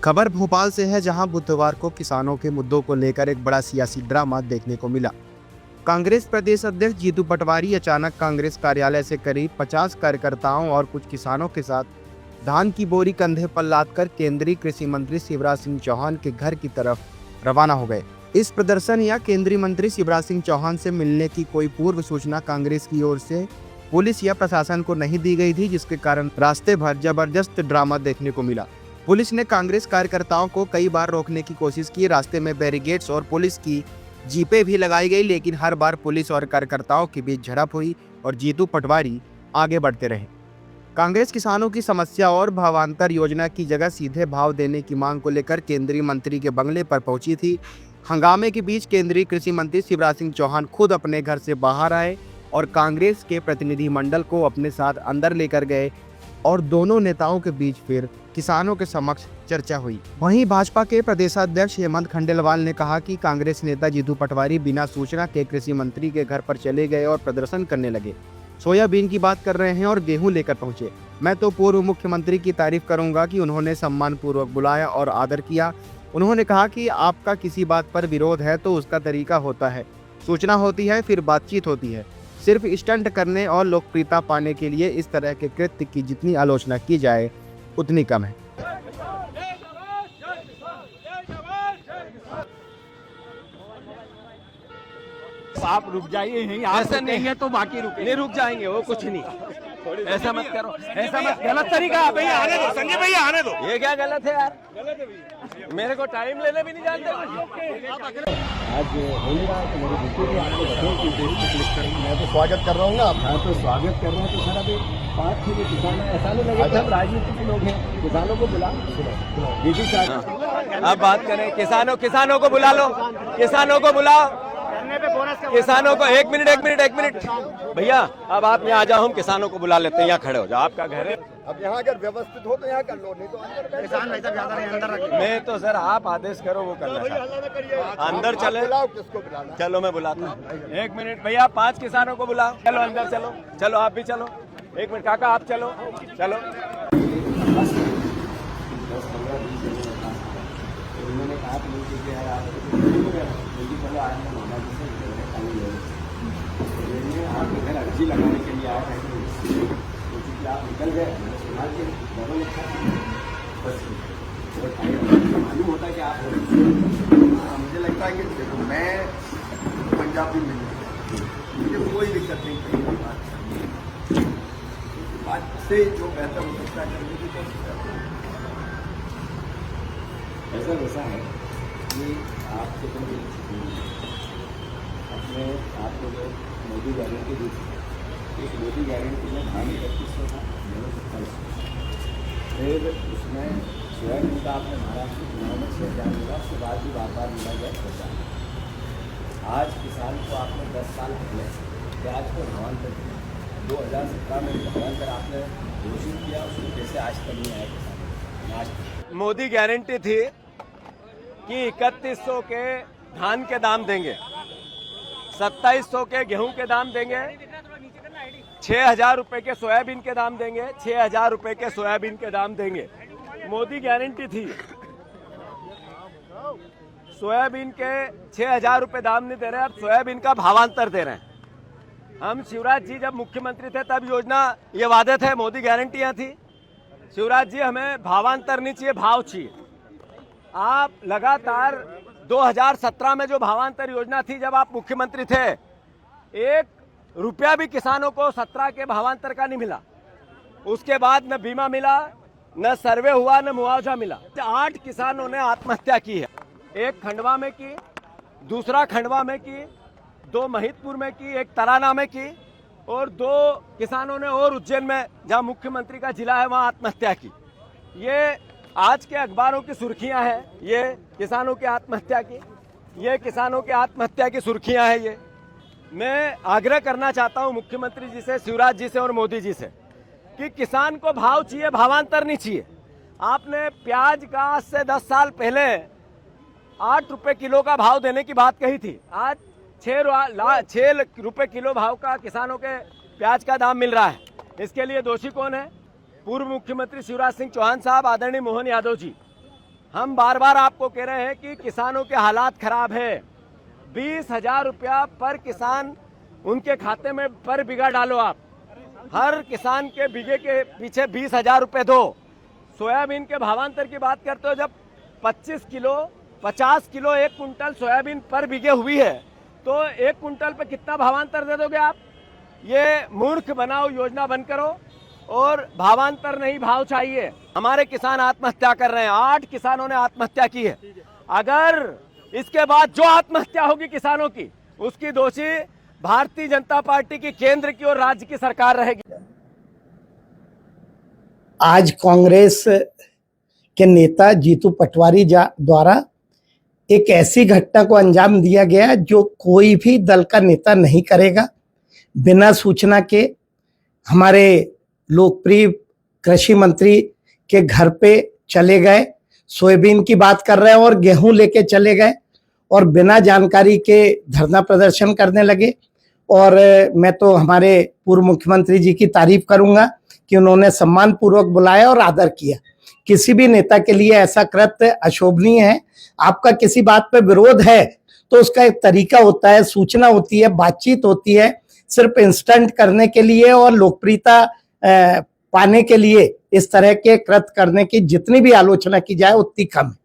खबर भोपाल से है, जहां बुधवार को किसानों के मुद्दों को लेकर एक बड़ा सियासी ड्रामा देखने को मिला। कांग्रेस प्रदेश अध्यक्ष जीतू पटवारी अचानक कांग्रेस कार्यालय से करीब 50 कार्यकर्ताओं और कुछ किसानों के साथ धान की बोरी कंधे पर लादकर केंद्रीय कृषि मंत्री शिवराज सिंह चौहान के घर की तरफ रवाना हो गए। इस प्रदर्शन या केंद्रीय मंत्री शिवराज सिंह चौहान से मिलने की कोई पूर्व सूचना कांग्रेस की ओर से पुलिस या प्रशासन को नहीं दी गई थी, जिसके कारण रास्ते भर जबरदस्त ड्रामा देखने को मिला। पुलिस ने कांग्रेस कार्यकर्ताओं को कई बार रोकने की कोशिश की। रास्ते में बैरिकेड्स और पुलिस की जीपें भी लगाई गई, लेकिन हर बार पुलिस और कार्यकर्ताओं के बीच झड़प हुई और जीतू पटवारी आगे बढ़ते रहे। कांग्रेस किसानों की समस्या और भावांतर योजना की जगह सीधे भाव देने की मांग को लेकर केंद्रीय मंत्री के बंगले पर पहुंची थी। हंगामे के बीच केंद्रीय कृषि मंत्री शिवराज सिंह चौहान खुद अपने घर से बाहर आए और कांग्रेस के प्रतिनिधि मंडल को अपने साथ अंदर लेकर गए और दोनों नेताओं के बीच फिर किसानों के समक्ष चर्चा हुई। वहीं भाजपा के प्रदेशाध्यक्ष हेमंत खंडेलवाल ने कहा कि कांग्रेस नेता जीतू पटवारी बिना सूचना के कृषि मंत्री के घर पर चले गए और प्रदर्शन करने लगे। सोयाबीन की बात कर रहे हैं और गेहूं लेकर पहुंचे। मैं तो पूर्व मुख्यमंत्री की तारीफ करूंगा कि उन्होंने सम्मानपूर्वक बुलाया और आदर किया। उन्होंने कहा कि आपका किसी बात पर विरोध है तो उसका तरीका होता है, सूचना होती है, फिर बातचीत होती है। सिर्फ स्टंट करने और लोकप्रियता पाने के लिए इस तरह के कृत्य की जितनी आलोचना की जाए उतनी कम है। आप रुक जाइए यहीं, ऐसा नहीं है तो बाकी नहीं रुक जाएंगे, वो कुछ नहीं। ऐसा मत करो, ऐसा मत, गलत तरीका। भैया आने दो, संजय भैया आने दो। ये क्या गलत है यार, गलत है भैया। मेरे को टाइम लेने भी नहीं जानते। आज हो रहा है तो मेरे बिल्कुल भी आपको बताऊं कि देश को क्लिक कर, मैं तो स्वागत कर रहा हूँ ना। हाँ तो स्वागत कर रहे हैं तो सर अभी 5-6 किसान है, ऐसा नहीं लगे हम राजनीति के लोग हैं। किसानों को बुला, दीदी साहब अब बात करें। किसानों को बुला लो, किसानों को बुलाओ, किसानों को। एक मिनट भैया, अब आप यहाँ आ जाओ, हम किसानों को बुला लेते हैं। यहाँ खड़े हो जाओ, आपका घर है। अब यहाँ अगर व्यवस्थित हो तो यहाँ कर लो, नहीं तो अंदर किसान अंदर। मैं तो सर आप आदेश करो वो करना। अंदर चले, किसको बुलाना? चलो मैं बुलाता हूँ। 1 मिनट भैया, 5 किसानों को बुलाओ। चलो अंदर चलो, चलो आप भी चलो। 1 मिनट काका आप चलो, चलो। उन्होंने कहा आपके घर अर्जी लगाने के लिए आया है, क्योंकि आप निकल गए बस मालूम होता है कि आप। मुझे लगता है कि देखो, मैं पंजाबी में मुझे कोई दिक्कत नहीं, बात से जो बेहतर हो सकता है करने की कोशिश करते हैं। ऐसा वैसा है कि आपके अपने आपको जो मोदी गारंटी दी थी, इस मोदी गारंटी में धान 3100 था, 2700। फिर उसमें सोयाबीन का आपने महाराष्ट्र चुनाव में 6000 मिला, उसके बाद भी बार मिला गया 6000। आज किसान को आपने 10 साल पहले प्याज को भावांतर किया, 2017 में भावांतर आपने घोषित किया, उसमें कैसे आज तक नहीं आया किसान। मोदी गारंटी थी कि 3100 के धान के दाम देंगे, 2700 के गेहूं के दाम देंगे, 6000 रुपए के सोयाबीन के दाम देंगे, 6000 रुपए के सोयाबीन के दाम देंगे। मोदी गारंटी थी। सोयाबीन के 6000 रुपए दाम नहीं दे रहे, अब सोयाबीन का भावांतर दे रहे हैं। हम शिवराज जी जब मुख्यमंत्री थे तब योजना ये वादे थे, मोदी गारंटियां थी। शिवराज जी हमें भावांतर नहीं चाहिए, भाव चाहिए। आप लगातार 2017 में जो भावांतर योजना थी, जब आप मुख्यमंत्री थे, 1 रुपया भी किसानों को 17 के भावांतर का नहीं मिला। उसके बाद न बीमा मिला, न सर्वे हुआ, न मुआवजा मिला। 8 किसानों ने आत्महत्या की है। एक खंडवा में की, दूसरा खंडवा में की, 2 महिदपुर में की, 1 तराना में की, और 2 किसानों ने और उज्जैन में, जहां मुख्यमंत्री का जिला है, वहां आत्महत्या की। ये आज के अखबारों की सुर्खियां हैं, ये किसानों की आत्महत्या की, ये किसानों की आत्महत्या की सुर्खियां हैं। ये मैं आग्रह करना चाहता हूं मुख्यमंत्री जी से, शिवराज जी से और मोदी जी से कि किसान को भाव चाहिए, भावांतर नहीं चाहिए। आपने प्याज का आज से 10 साल पहले 8 रुपए किलो का भाव देने की बात कही थी। आज 6 रुपए किलो भाव का किसानों के प्याज का दाम मिल रहा है। इसके लिए दोषी कौन है? पूर्व मुख्यमंत्री शिवराज सिंह चौहान साहब, आदरणीय मोहन यादव जी। हम बार बार आपको कह रहे हैं कि किसानों के हालात खराब है। 20,000 रुपया पर किसान उनके खाते में पर बीघा डालो आप। हर किसान के बीघे के पीछे 20,000 रुपये दो। सोयाबीन के भावांतर की बात करते हो, जब 50 किलो 1 कुंटल सोयाबीन पर बीघे हुई है तो 1 कुंटल पे कितना भावांतर दे दोगे आप? ये मूर्ख बनाओ योजना बंद करो और भावांतर नहीं, भाव चाहिए। हमारे किसान आत्महत्या कर रहे हैं, 8 किसानों ने आत्महत्या की है। अगर इसके बाद जो आत्महत्या होगी किसानों की, उसकी दोषी भारतीय जनता पार्टी की केंद्र की और राज्य की सरकार रहेगी। आज कांग्रेस के नेता जीतू पटवारी द्वारा एक ऐसी घटना को अंजाम दिया गया जो कोई भी दल का नेता नहीं करेगा। बिना सूचना के हमारे लोकप्रिय कृषि मंत्री के घर पे चले गए, सोयाबीन की बात कर रहे हैं और गेहूं लेके चले गए और बिना जानकारी के धरना प्रदर्शन करने लगे। और मैं तो हमारे पूर्व मुख्यमंत्री जी की तारीफ करूंगा कि उन्होंने सम्मानपूर्वक बुलाया और आदर किया। किसी भी नेता के लिए ऐसा कृत्य अशोभनीय है। आपका किसी बात पे विरोध है तो उसका एक तरीका होता है, सूचना होती है, बातचीत होती है। सिर्फ इंस्टेंट करने के लिए और लोकप्रियता पाने के लिए इस तरह के कृत्य करने की जितनी भी आलोचना की जाए उतनी कम है।